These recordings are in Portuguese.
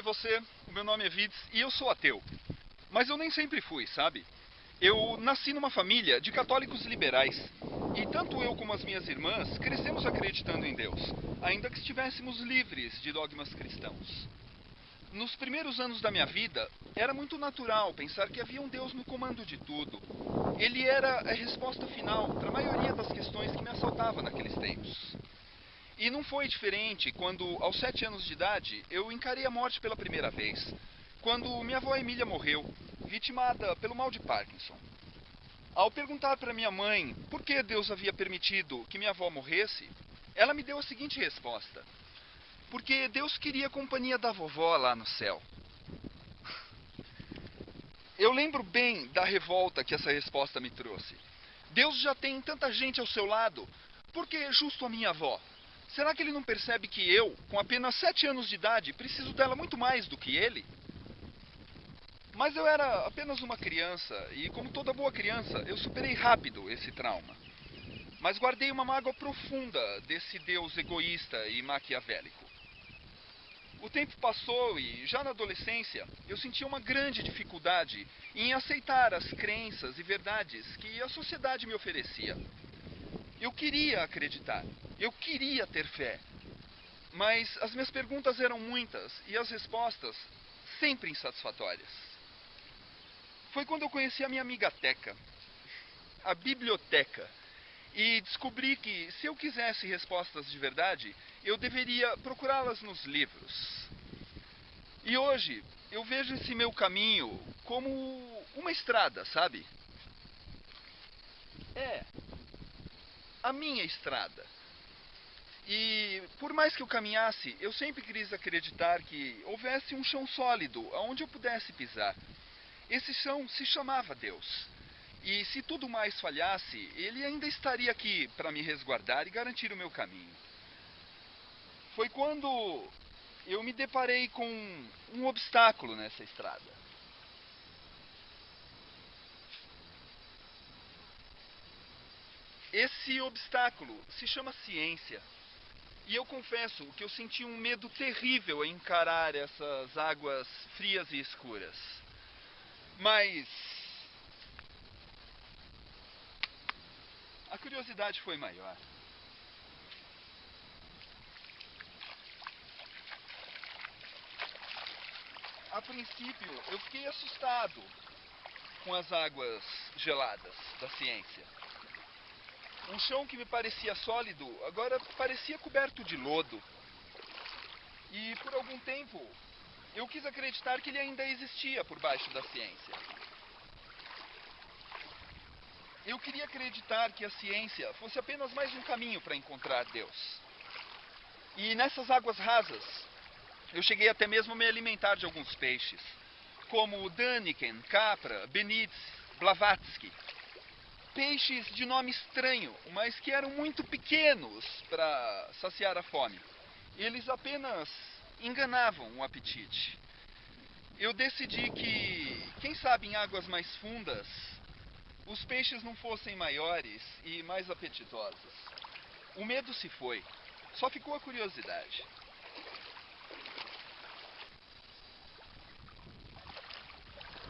você. O meu nome é Vids e eu sou ateu. Mas eu nem sempre fui, sabe? Eu nasci numa família de católicos liberais. E tanto eu como as minhas irmãs crescemos acreditando em Deus, ainda que estivéssemos livres de dogmas cristãos. Nos primeiros anos da minha vida, era muito natural pensar que havia um Deus no comando de tudo. Ele era a resposta final para a maioria das questões que me assaltavam naqueles tempos. E não foi diferente quando, aos 7 anos de idade, eu encarei a morte pela primeira vez. Quando minha avó Emília morreu, vitimada pelo mal de Parkinson. Ao perguntar para minha mãe por que Deus havia permitido que minha avó morresse, ela me deu a seguinte resposta: porque Deus queria a companhia da vovó lá no céu. Eu lembro bem da revolta que essa resposta me trouxe. Deus já tem tanta gente ao seu lado, por que justo a minha avó? Será que ele não percebe que eu, com apenas 7 anos de idade, preciso dela muito mais do que ele? Mas eu era apenas uma criança, e como toda boa criança, eu superei rápido esse trauma. Mas guardei uma mágoa profunda desse Deus egoísta e maquiavélico. O tempo passou e, já na adolescência, eu sentia uma grande dificuldade em aceitar as crenças e verdades que a sociedade me oferecia. Eu queria acreditar, eu queria ter fé, mas as minhas perguntas eram muitas e as respostas sempre insatisfatórias. Foi quando eu conheci a minha amiga Teca, a biblioteca, e descobri que, se eu quisesse respostas de verdade, eu deveria procurá-las nos livros. E hoje, eu vejo esse meu caminho como uma estrada, sabe? É, a minha estrada. E por mais que eu caminhasse, eu sempre quis acreditar que houvesse um chão sólido aonde eu pudesse pisar. Esse chão se chamava Deus. E se tudo mais falhasse, ele ainda estaria aqui para me resguardar e garantir o meu caminho. Foi quando eu me deparei com um obstáculo nessa estrada. Esse obstáculo se chama ciência. E eu confesso que eu senti um medo terrível em encarar essas águas frias e escuras. Mas a curiosidade foi maior. A princípio, eu fiquei assustado com as águas geladas da ciência. Um chão que me parecia sólido, agora parecia coberto de lodo. E por algum tempo, eu quis acreditar que ele ainda existia por baixo da ciência. Eu queria acreditar que a ciência fosse apenas mais um caminho para encontrar Deus. E nessas águas rasas, eu cheguei até mesmo a me alimentar de alguns peixes, como Daniken, Capra, Benitz, Blavatsky. Peixes de nome estranho, mas que eram muito pequenos para saciar a fome. Eles apenas enganavam o apetite. Eu decidi que, quem sabe em águas mais fundas, os peixes não fossem maiores e mais apetitosos. O medo se foi, só ficou a curiosidade.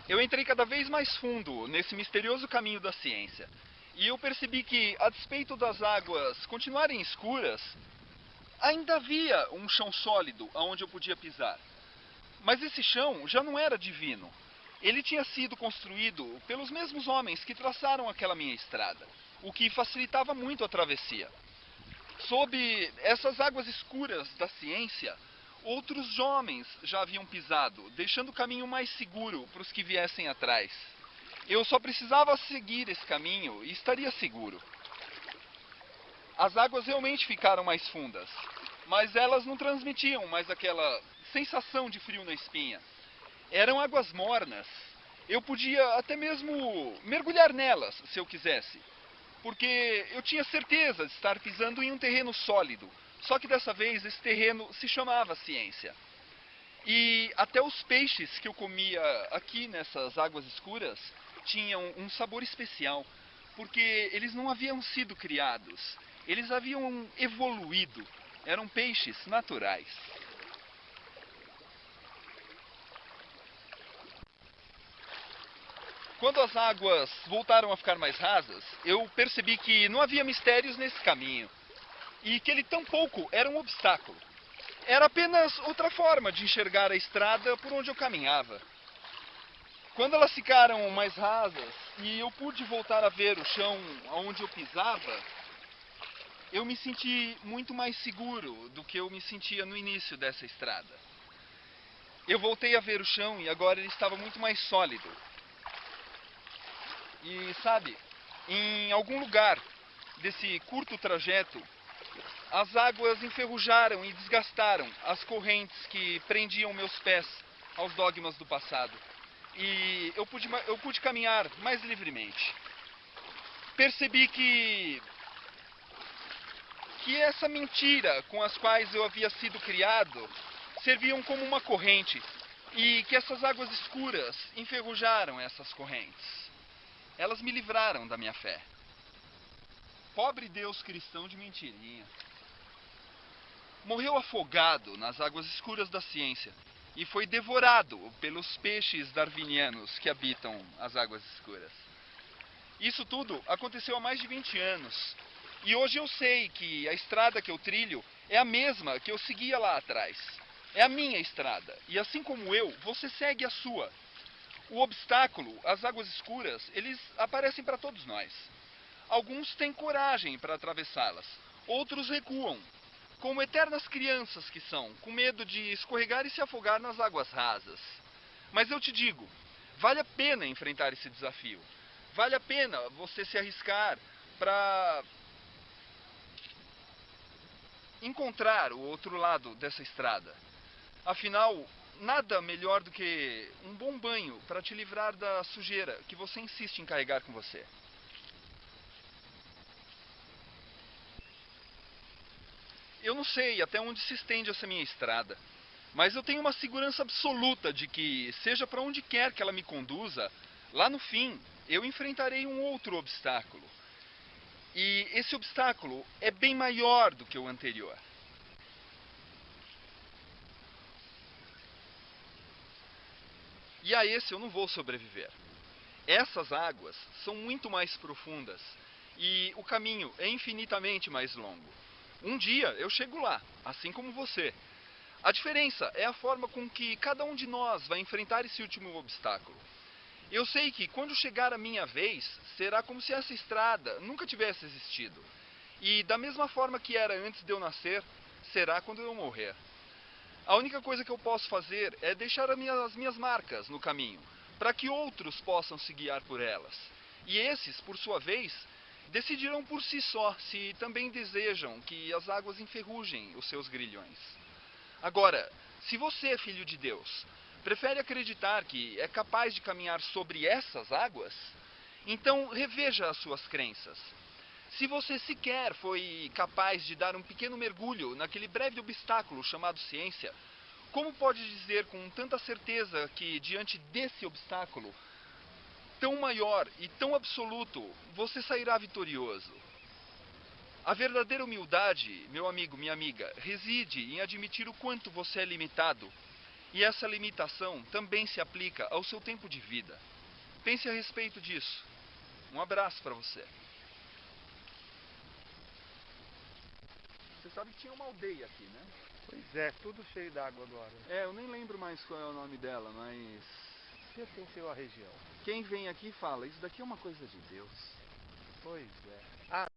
Eu entrei cada vez mais fundo nesse misterioso caminho da ciência. E eu percebi que, a despeito das águas continuarem escuras, ainda havia um chão sólido aonde eu podia pisar. Mas esse chão já não era divino. Ele tinha sido construído pelos mesmos homens que traçaram aquela minha estrada, o que facilitava muito a travessia. Sob essas águas escuras da ciência, outros homens já haviam pisado, deixando o caminho mais seguro para os que viessem atrás. Eu só precisava seguir esse caminho e estaria seguro. As águas realmente ficaram mais fundas, mas elas não transmitiam mais aquela sensação de frio na espinha. Eram águas mornas. Eu podia até mesmo mergulhar nelas, se eu quisesse, porque eu tinha certeza de estar pisando em um terreno sólido. Só que dessa vez esse terreno se chamava ciência. E até os peixes que eu comia aqui nessas águas escuras tinham um sabor especial, porque eles não haviam sido criados, eles haviam evoluído, eram peixes naturais. quando as águas voltaram a ficar mais rasas, eu percebi que não havia mistérios nesse caminho e que ele tampouco era um obstáculo. Era apenas outra forma de enxergar a estrada por onde eu caminhava. Quando elas ficaram mais rasas e eu pude voltar a ver o chão onde eu pisava, eu me senti muito mais seguro do que eu me sentia no início dessa estrada. Eu voltei a ver o chão e agora ele estava muito mais sólido. E sabe, em algum lugar desse curto trajeto, as águas enferrujaram e desgastaram as correntes que prendiam meus pés aos dogmas do passado. E eu pude caminhar mais livremente. Percebi que essa mentira com as quais eu havia sido criado serviam como uma corrente e que essas águas escuras enferrujaram essas correntes. Elas me livraram da minha fé. Pobre Deus cristão de mentirinha. Morreu afogado nas águas escuras da ciência e foi devorado pelos peixes darwinianos que habitam as águas escuras. Isso tudo aconteceu há mais de 20 anos. E hoje eu sei que a estrada que eu trilho é a mesma que eu seguia lá atrás. É a minha estrada. E assim como eu, você segue a sua. O obstáculo, as águas escuras, eles aparecem para todos nós. Alguns têm coragem para atravessá-las. Outros recuam, como eternas crianças que são, com medo de escorregar e se afogar nas águas rasas. Mas eu te digo, vale a pena enfrentar esse desafio. Vale a pena você se arriscar para encontrar o outro lado dessa estrada. Afinal, nada melhor do que um bom banho para te livrar da sujeira que você insiste em carregar com você. Eu não sei até onde se estende essa minha estrada, mas eu tenho uma segurança absoluta de que, seja para onde quer que ela me conduza, lá no fim eu enfrentarei um outro obstáculo. E esse obstáculo é bem maior do que o anterior. E a esse eu não vou sobreviver. Essas águas são muito mais profundas e o caminho é infinitamente mais longo. Um dia eu chego lá, assim como você. A diferença é a forma com que cada um de nós vai enfrentar esse último obstáculo. Eu sei que quando chegar a minha vez, será como se essa estrada nunca tivesse existido. E da mesma forma que era antes de eu nascer, será quando eu morrer. A única coisa que eu posso fazer é deixar as minhas marcas no caminho, para que outros possam se guiar por elas. E esses, por sua vez, decidirão por si só se também desejam que as águas enferrujem os seus grilhões. Agora, se você, filho de Deus, prefere acreditar que é capaz de caminhar sobre essas águas, então reveja as suas crenças. Se você sequer foi capaz de dar um pequeno mergulho naquele breve obstáculo chamado ciência, como pode dizer com tanta certeza que diante desse obstáculo tão maior e tão absoluto você sairá vitorioso? A verdadeira humildade, meu amigo, minha amiga, reside em admitir o quanto você é limitado. E essa limitação também se aplica ao seu tempo de vida. Pense a respeito disso. Um abraço para você. Você sabe que tinha uma aldeia aqui, né? Pois é, tudo cheio d'água agora. É, eu nem lembro mais qual é o nome dela, mas Pertenceu à região. quem vem aqui fala, isso daqui é uma coisa de Deus. Pois é. Ah,